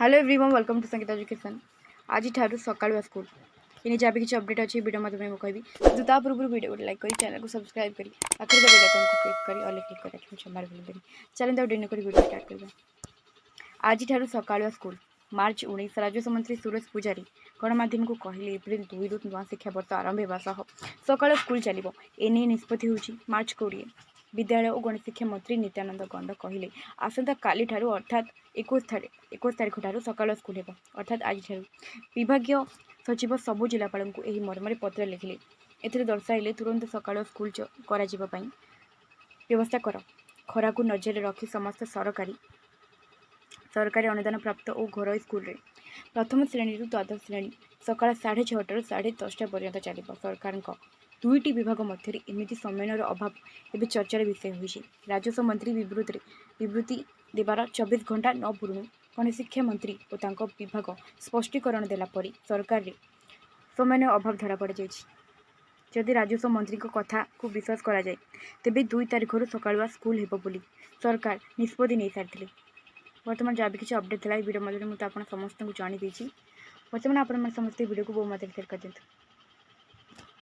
Hello everyone welcome to Sangeeta education. आज ठारू सकाळुआ school इन्हें जहाँ भी किसी अपडेट अच्छी वीडियो माध्यम में कहबी तो ता पूर्व वीडियो को लाइक करी चैनल को सब्सक्राइब करी आखिर बेल आइकन को क्लिक करी ऑल क्लिक करी रखियो समार भूल चलें तो डिन करी वीडियो स्टार्ट करबा। आज ठारू सकाळुआ स्कूल मार्च 19 राजस्व मंत्री सुरेश पूजारी गणमाध्यम को कहले एप्रिल 2 रु नवा शिक्षा वर्ष आरंभ होगा सह सकाळ स्कूल चलो एने निष्पत्ति होची मार्च 20। विद्यालय और गणशिक्षा मंत्री नित्यानंद गंड कहले आसंता काली ठारू अर्थात 21 तारिख ठारू सकाळ स्कूल हेबो अर्थात आज ठारू विभागीय सचिव सबु जिलापाल को यही मर्मरे पत्र लिखिले। एथिरे दर्शाइले तुरंत सकाळ स्कूल करा जिबा पई व्यवस्था कर खरा को नजर रखी समस्त सरकारी अनुदान प्राप्त और घरोई स्कूल रे प्रथम श्रेणी द्वादश श्रेणी सकाळ 6:30 ରୁ 10:30 पर्यंत चलो। सरकार दुईटी विभाग मध्य एमती समयर अभाव एवं चर्चार विषय होइछि। राजस्व मंत्री विवृत्ति देवार 24 घंटा न पूर्णु गणशिक्षा मंत्री और तांको विभाग स्पष्टीकरण देला परी सरकार रे समय अभाव धरा पड़ जाइछि। जदि राजस्व मंत्री कथा को विश्वास करा जाए तेबे 2 तारिख सकाळुआ स्कूल हेबो बोली सरकार निष्पत्ति नहीं सारी। वर्तमान जहाँ भी किसी अपडेट था वीडियो मध्य मुझे आप समस्त को जानी बर्तमान आप समस्त वीडियो को बहु मात्रा शेयर कर दिखाँ।